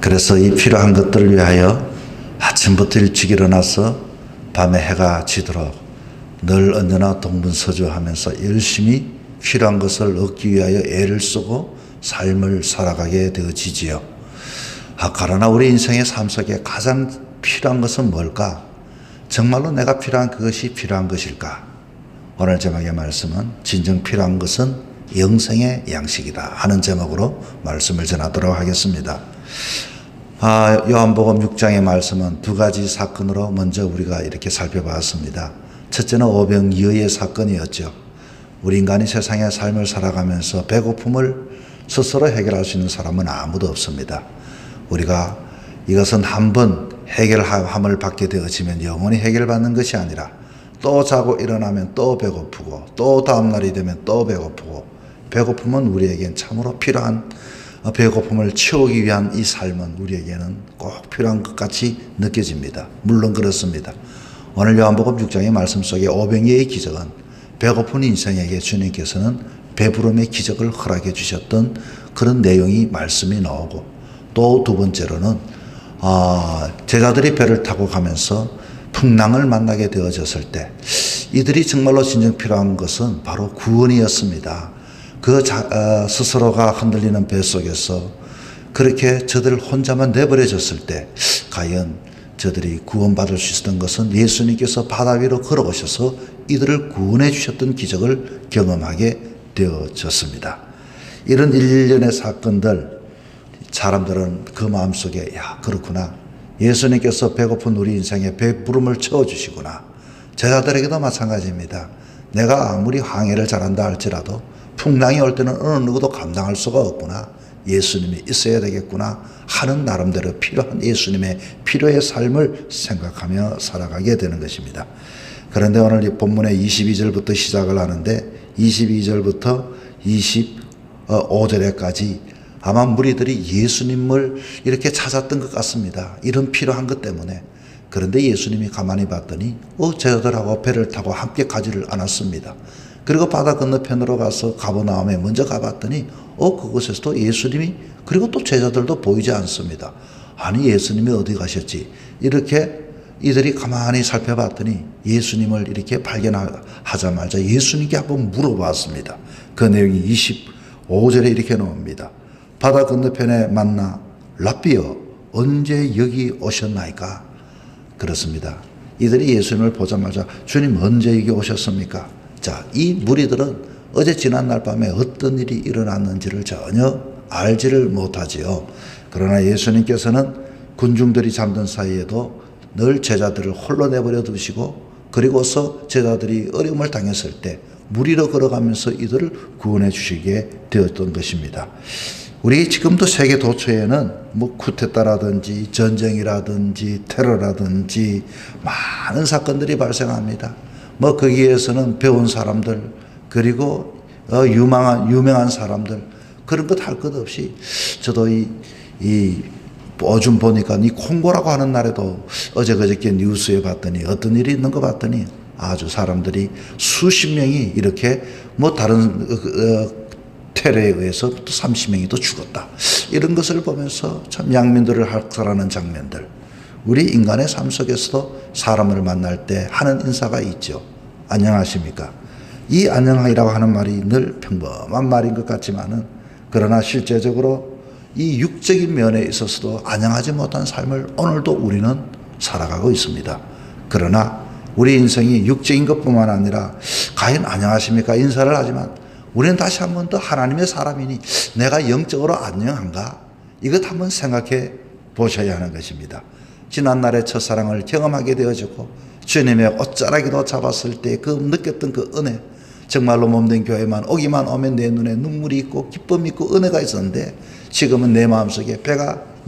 그래서 이 필요한 것들을 위하여 아침부터 일찍 일어나서 밤에 해가 지도록 늘 언제나 동분서주하면서 열심히 필요한 것을 얻기 위하여 애를 쓰고 삶을 살아가게 되어지지요. 그러나 우리 인생의 삶 속에 가장 필요한 것은 뭘까? 정말로 내가 필요한 그것이 필요한 것일까? 오늘 제목의 말씀은 진정 필요한 것은 영생의 양식이다 하는 제목으로 말씀을 전하도록 하겠습니다. 요한복음 6장의 말씀은 두 가지 사건으로 먼저 우리가 이렇게 살펴봤습니다. 첫째는 오병이어의 사건이었죠. 우리 인간이 세상의 삶을 살아가면서 배고픔을 스스로 해결할 수 있는 사람은 아무도 없습니다. 우리가 이것은 한번 해결함을 받게 되어지면 영원히 해결받는 것이 아니라 또 자고 일어나면 또 배고프고 또 다음날이 되면 또 배고프고, 배고픔은 우리에겐 참으로 필요한, 배고픔을 채우기 위한 이 삶은 우리에게는 꼭 필요한 것 같이 느껴집니다. 물론 그렇습니다. 오늘 요한복음 6장의 말씀 속에 오병이어의 기적은 배고픈 인생에게 주님께서는 배부름의 기적을 허락해 주셨던 그런 내용이 말씀이 나오고, 또 두 번째로는 제자들이 배를 타고 가면서 풍랑을 만나게 되어졌을 때 이들이 정말로 진정 필요한 것은 바로 구원이었습니다. 스스로가 흔들리는 배 속에서 그렇게 저들 혼자만 내버려졌을 때 과연 저들이 구원받을 수 있었던 것은 예수님께서 바다 위로 걸어오셔서 이들을 구원해 주셨던 기적을 경험하게 되어졌습니다. 이런 일련의 사건들, 사람들은 그 마음속에 그렇구나, 예수님께서 배고픈 우리 인생에 배부름을 채워주시구나. 제자들에게도 마찬가지입니다. 내가 아무리 항해를 잘한다 할지라도 풍랑이 올 때는 어느 누구도 감당할 수가 없구나, 예수님이 있어야 되겠구나 하는 나름대로 필요한 예수님의 필요의 삶을 생각하며 살아가게 되는 것입니다. 그런데 오늘 이 본문의 22절부터 시작을 하는데 22절부터 25절에까지 아마 무리들이 예수님을 이렇게 찾았던 것 같습니다. 이런 필요한 것 때문에. 그런데 예수님이 가만히 봤더니 제자들하고 배를 타고 함께 가지를 않았습니다. 그리고 바다 건너편으로 가서 가버나움에 먼저 가봤더니 그곳에서도 예수님이, 그리고 또 제자들도 보이지 않습니다. 아니, 예수님이 어디 가셨지? 이렇게 이들이 가만히 살펴봤더니 예수님을 이렇게 발견하자마자 예수님께 한번 물어봤습니다. 그 내용이 25절에 이렇게 나옵니다. 바다 건너편에 만나 랍비여 언제 여기 오셨나이까? 그렇습니다. 이들이 예수님을 보자마자 주님 언제 여기 오셨습니까? 자, 이 무리들은 어제 지난날 밤에 어떤 일이 일어났는지를 전혀 알지를 못하지요. 그러나 예수님께서는 군중들이 잠든 사이에도 늘 제자들을 홀로 내버려 두시고, 그리고서 제자들이 어려움을 당했을 때 무리로 걸어가면서 이들을 구원해 주시게 되었던 것입니다. 우리 지금도 세계 도처에는 쿠데타라든지 전쟁이라든지 테러라든지 많은 사건들이 발생합니다. 거기에서는 배운 사람들, 그리고 유명한 사람들, 그런 것 할 것 없이, 저도 요즘 보니까 이 콩고라고 하는 날에도 어제 그저께 뉴스에 봤더니 어떤 일이 있는 거 봤더니 아주 사람들이 수십 명이 이렇게 다른 테러에 의해서 또 30명이 또 죽었다. 이런 것을 보면서 참 양민들을 학살하는 장면들, 우리 인간의 삶 속에서도 사람을 만날 때 하는 인사가 있죠. 안녕하십니까? 이 안녕이라고 하는 말이 늘 평범한 말인 것 같지만은, 그러나 실제적으로 이 육적인 면에 있어서도 안녕하지 못한 삶을 오늘도 우리는 살아가고 있습니다. 그러나 우리 인생이 육적인 것뿐만 아니라 과연 안녕하십니까 인사를 하지만 우리는 다시 한 번 더 하나님의 사람이니 내가 영적으로 안녕한가? 이것 한번 생각해 보셔야 하는 것입니다. 지난날의 첫사랑을 경험하게 되어지고 주님의 옷자락이도 잡았을 때 그 느꼈던 그 은혜, 정말로 몸된 교회만 오기만 오면 내 눈에 눈물이 있고 기쁨이 있고 은혜가 있었는데, 지금은 내 마음속에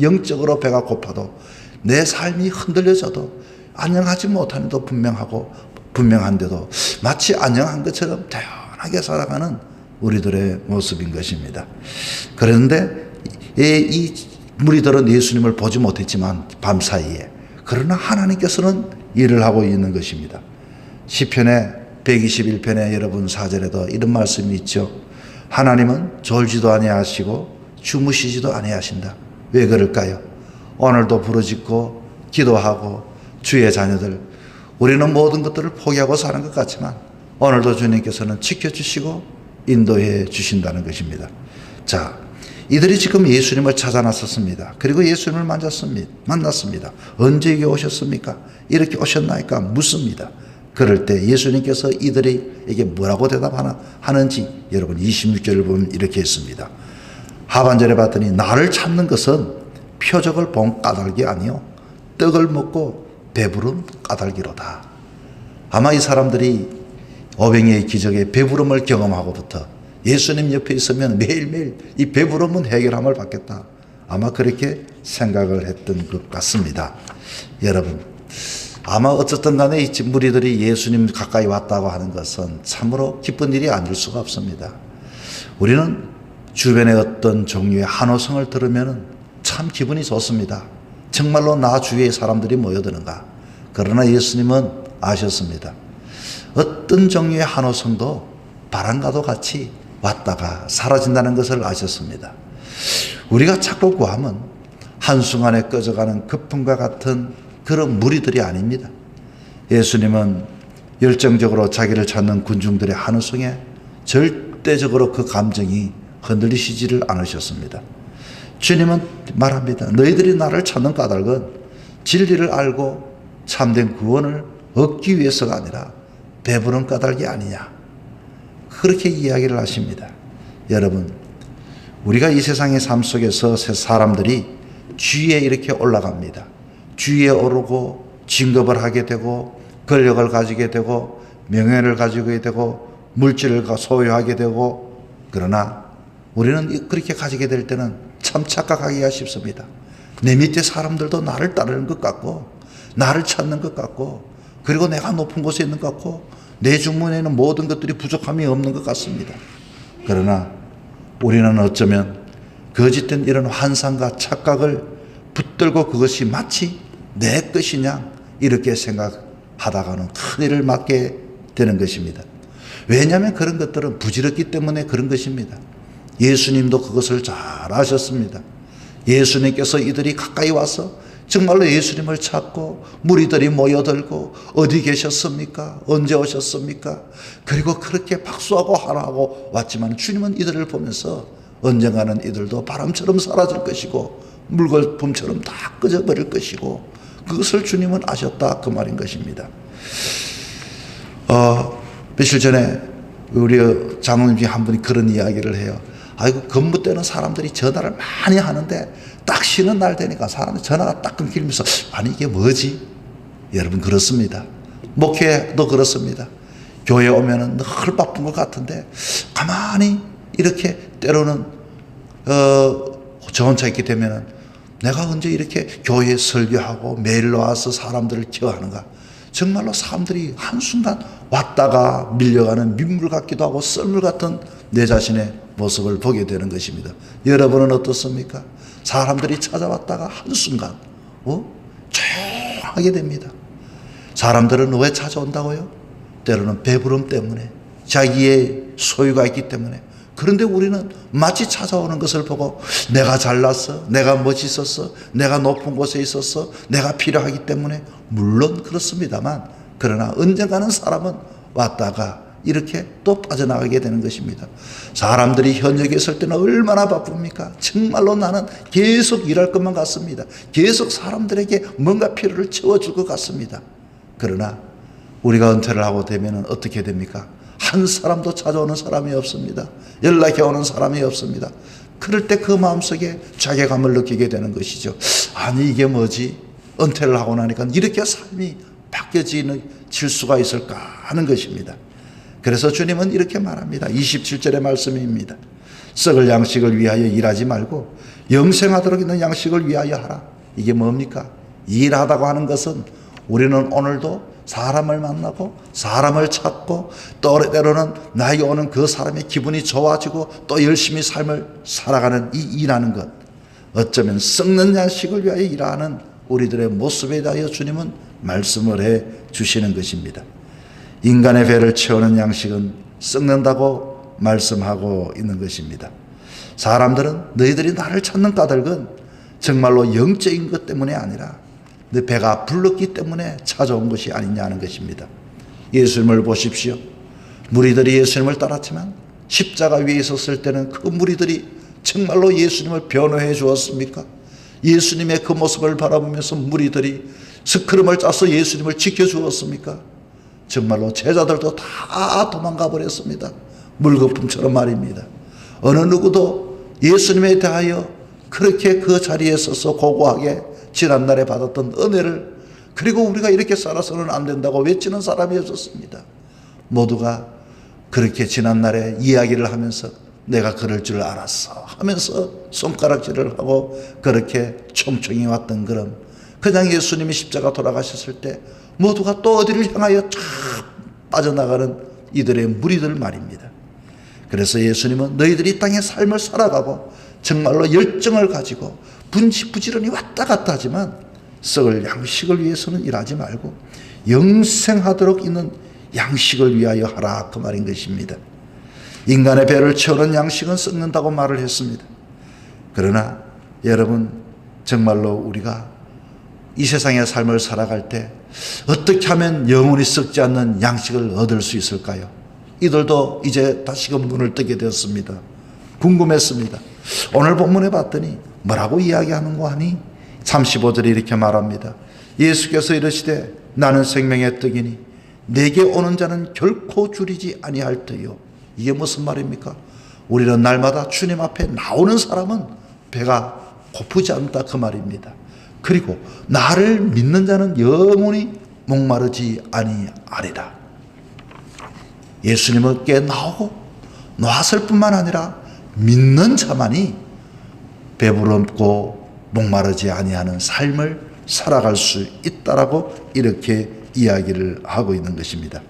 영적으로 배가 고파도 내 삶이 흔들려져도 안녕하지 못함에도 분명한데도 마치 안녕한 것처럼 태연하게 살아가는 우리들의 모습인 것입니다. 그런데 이 무리들은 예수님을 보지 못했지만 밤사이에, 그러나 하나님께서는 일을 하고 있는 것입니다. 시편의 121편에 여러분 4절에도 이런 말씀이 있죠. 하나님은 졸지도 아니하시고 주무시지도 아니하신다. 왜 그럴까요? 오늘도 부르짖고 기도하고 주의 자녀들, 우리는 모든 것들을 포기하고 사는 것 같지만 오늘도 주님께서는 지켜주시고 인도해 주신다는 것입니다. 자, 이들이 지금 예수님을 찾아 나섰습니다. 그리고 예수님을 만났습니다. 언제 여기 오셨습니까? 이렇게 오셨나이까? 묻습니다. 그럴 때 예수님께서 이들에게 뭐라고 대답하는지 여러분 26절을 보면 이렇게 했습니다. 하반절에 봤더니 나를 찾는 것은 표적을 본 까닭이 아니요 떡을 먹고 배부른 까닭이로다. 아마 이 사람들이 오병이의 기적에 배부름을 경험하고부터 예수님 옆에 있으면 매일매일 이 배부름은 해결함을 받겠다. 아마 그렇게 생각을 했던 것 같습니다. 여러분, 아마 어쨌든 간에 이 무리들이 예수님 가까이 왔다고 하는 것은 참으로 기쁜 일이 아닐 수가 없습니다. 우리는 주변의 어떤 종류의 한호성을 들으면 참 기분이 좋습니다. 정말로 나 주위에 사람들이 모여드는가. 그러나 예수님은 아셨습니다. 어떤 종류의 한호성도 바람과도 같이 왔다가 사라진다는 것을 아셨습니다. 우리가 찾고 구하면 한순간에 꺼져가는 거품과 같은 그런 무리들이 아닙니다. 예수님은 열정적으로 자기를 찾는 군중들의 한호성에 절대적으로 그 감정이 흔들리시지를 않으셨습니다. 주님은 말합니다. 너희들이 나를 찾는 까닭은 진리를 알고 참된 구원을 얻기 위해서가 아니라 배부른 까닭이 아니냐. 그렇게 이야기를 하십니다. 여러분, 우리가 이 세상의 삶 속에서 사람들이 주위에 이렇게 올라갑니다. 주위에 오르고 진급을 하게 되고 권력을 가지게 되고 명예를 가지게 되고 물질을 소유하게 되고, 그러나 우리는 그렇게 가지게 될 때는 참 착각하기가 쉽습니다. 내 밑에 사람들도 나를 따르는 것 같고 나를 찾는 것 같고 그리고 내가 높은 곳에 있는 것 같고 내 주머니에는 모든 것들이 부족함이 없는 것 같습니다. 그러나 우리는 어쩌면 거짓된 이런 환상과 착각을 붙들고 그것이 마치 내 것이냐 이렇게 생각하다가는 큰일을 맞게 되는 것입니다. 왜냐하면 그런 것들은 부질없기 때문에 그런 것입니다. 예수님도 그것을 잘 아셨습니다. 예수님께서 이들이 가까이 와서 정말로 예수님을 찾고 무리들이 모여들고 어디 계셨습니까? 언제 오셨습니까? 그리고 그렇게 박수하고 하라고 왔지만 주님은 이들을 보면서 언젠가는 이들도 바람처럼 사라질 것이고 물거품처럼 다 꺼져버릴 것이고 그것을 주님은 아셨다 그 말인 것입니다. 며칠 전에 우리 장로님 중에 한 분이 그런 이야기를 해요. 아이고, 근무 때는 사람들이 전화를 많이 하는데 딱 쉬는 날 되니까 사람들이 전화가 딱 끊기면서 아니 이게 뭐지? 여러분 그렇습니다. 목회도 그렇습니다. 교회 오면은 늘 바쁜 것 같은데 가만히 이렇게 때로는 저 혼자 있게 되면은 내가 언제 이렇게 교회에 설교하고 매일 와서 사람들을 케어하는가. 정말로 사람들이 한순간 왔다가 밀려가는 민물 같기도 하고 썰물 같은 내 자신의 모습을 보게 되는 것입니다. 여러분은 어떻습니까? 사람들이 찾아왔다가 한순간 조용하게 됩니다. 사람들은 왜 찾아온다고요? 때로는 배부름 때문에 자기의 소유가 있기 때문에. 그런데 우리는 마치 찾아오는 것을 보고 내가 잘났어, 내가 멋있었어, 내가 높은 곳에 있었어, 내가 필요하기 때문에. 물론 그렇습니다만 그러나 언젠가는 사람은 왔다가 이렇게 또 빠져나가게 되는 것입니다. 사람들이 현역에 있을 때는 얼마나 바쁩니까? 정말로 나는 계속 일할 것만 같습니다. 계속 사람들에게 뭔가 필요를 채워줄 것 같습니다. 그러나 우리가 은퇴를 하고 되면 어떻게 됩니까? 한 사람도 찾아오는 사람이 없습니다. 연락해 오는 사람이 없습니다. 그럴 때 그 마음속에 자괴감을 느끼게 되는 것이죠. 아니 이게 뭐지? 은퇴를 하고 나니까 이렇게 삶이 바뀌어질 수가 있을까 하는 것입니다. 그래서 주님은 이렇게 말합니다. 27절의 말씀입니다. 썩을 양식을 위하여 일하지 말고 영생하도록 있는 양식을 위하여 하라. 이게 뭡니까? 일하다고 하는 것은 우리는 오늘도 사람을 만나고 사람을 찾고 또 때로는 나에게 오는 그 사람의 기분이 좋아지고 또 열심히 삶을 살아가는 이 일하는 것, 어쩌면 썩는 양식을 위하여 일하는 우리들의 모습에 대하여 주님은 말씀을 해 주시는 것입니다. 인간의 배를 채우는 양식은 썩는다고 말씀하고 있는 것입니다. 사람들은 너희들이 나를 찾는 까닭은 정말로 영적인 것 때문에 아니라 내 배가 불렀기 때문에 찾아온 것이 아니냐는 것입니다. 예수님을 보십시오. 무리들이 예수님을 따랐지만 십자가 위에 있었을 때는 그 무리들이 정말로 예수님을 변호해 주었습니까? 예수님의 그 모습을 바라보면서 무리들이 스크럼을 짜서 예수님을 지켜주었습니까? 정말로 제자들도 다 도망가 버렸습니다. 물거품처럼 말입니다. 어느 누구도 예수님에 대하여 그렇게 그 자리에 서서 고고하게 지난날에 받았던 은혜를, 그리고 우리가 이렇게 살아서는 안 된다고 외치는 사람이 없었습니다. 모두가 그렇게 지난날에 이야기를 하면서 내가 그럴 줄 알았어 하면서 손가락질을 하고 그렇게 총총히 왔던 그런, 그냥 예수님이 십자가 돌아가셨을 때 모두가 또 어디를 향하여 쫙 빠져나가는 이들의 무리들 말입니다. 그래서 예수님은 너희들이 이 땅의 삶을 살아가고 정말로 열정을 가지고 부지런히 왔다 갔다 하지만 썩을 양식을 위해서는 일하지 말고 영생하도록 있는 양식을 위하여 하라, 그 말인 것입니다. 인간의 배를 채우는 양식은 썩는다고 말을 했습니다. 그러나 여러분, 정말로 우리가 이 세상의 삶을 살아갈 때 어떻게 하면 영원히 썩지 않는 양식을 얻을 수 있을까요? 이들도 이제 다시금 눈을 뜨게 되었습니다. 궁금했습니다. 오늘 본문에 봤더니 뭐라고 이야기하는고 하니 35절에 이렇게 말합니다. 예수께서 이르시되 나는 생명의 떡이니 내게 오는 자는 결코 줄이지 아니할 터요. 이게 무슨 말입니까? 우리는 날마다 주님 앞에 나오는 사람은 배가 고프지 않다, 그 말입니다. 그리고 나를 믿는 자는 영원히 목마르지 아니하리라. 예수님께 나오고 나왔을 뿐만 아니라 믿는 자만이 배부르고 목마르지 아니하는 삶을 살아갈 수 있다라고 이렇게 이야기를 하고 있는 것입니다.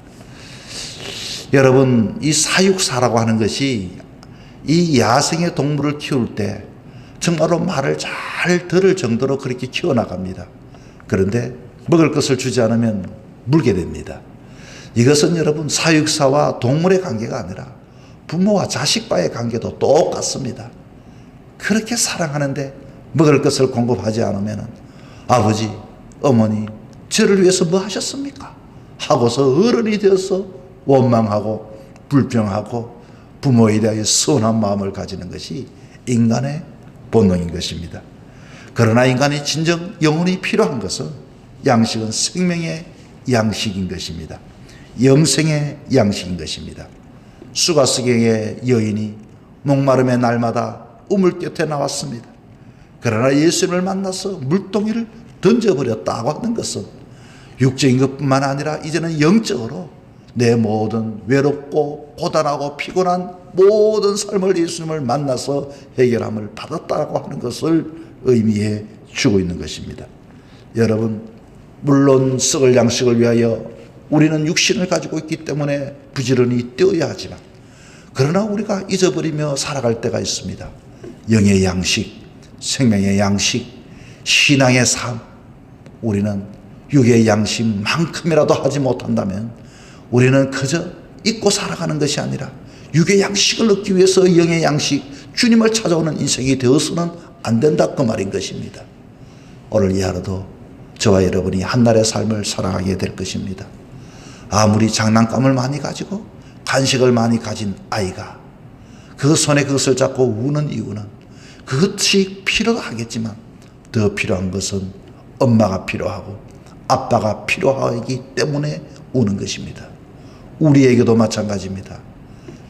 여러분, 이 사육사라고 하는 것이 이 야생의 동물을 키울 때 정말로 말을 잘 들을 정도로 그렇게 키워나갑니다. 그런데 먹을 것을 주지 않으면 물게 됩니다. 이것은 여러분 사육사와 동물의 관계가 아니라 부모와 자식과의 관계도 똑같습니다. 그렇게 사랑하는데 먹을 것을 공급하지 않으면 아버지, 어머니, 저를 위해서 뭐 하셨습니까? 하고서 어른이 되어서 원망하고 불평하고 부모에 대하여 서운한 마음을 가지는 것이 인간의 본능인 것입니다. 그러나 인간이 진정 영혼이 필요한 것은 양식은 생명의 양식인 것입니다. 영생의 양식인 것입니다. 수가스경의 여인이 목마름의 날마다 우물 곁에 나왔습니다. 그러나 예수님을 만나서 물동이를 던져버렸다고 하는 것은 육적인 것뿐만 아니라 이제는 영적으로 내 모든 외롭고 고단하고 피곤한 모든 삶을 예수님을 만나서 해결함을 받았다고 하는 것을 의미해 주고 있는 것입니다. 여러분, 물론 썩을 양식을 위하여 우리는 육신을 가지고 있기 때문에 부지런히 뛰어야 하지만, 그러나 우리가 잊어버리며 살아갈 때가 있습니다. 영의 양식, 생명의 양식, 신앙의 삶, 우리는 육의 양식만큼이라도 하지 못한다면 우리는 그저 잊고 살아가는 것이 아니라 육의 양식을 얻기 위해서 영의 양식, 주님을 찾아오는 인생이 되어서는 안 된다, 그 말인 것입니다. 오늘 이 하루도 저와 여러분이 한날의 삶을 살아가게 될 것입니다. 아무리 장난감을 많이 가지고 간식을 많이 가진 아이가 그 손에 그것을 잡고 우는 이유는 그것이 필요하겠지만 더 필요한 것은 엄마가 필요하고 아빠가 필요하기 때문에 우는 것입니다. 우리에게도 마찬가지입니다.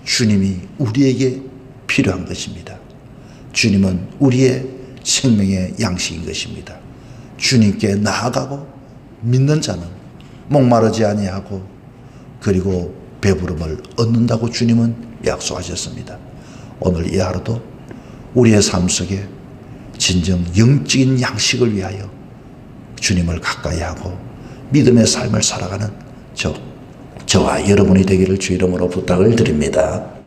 주님이 우리에게 필요한 것입니다. 주님은 우리의 생명의 양식인 것입니다. 주님께 나아가고 믿는 자는 목마르지 아니하고 그리고 배부름을 얻는다고 주님은 약속하셨습니다. 오늘 이 하루도 우리의 삶 속에 진정 영적인 양식을 위하여 주님을 가까이 하고 믿음의 삶을 살아가는 저와 여러분이 되기를 주 이름으로 부탁을 드립니다.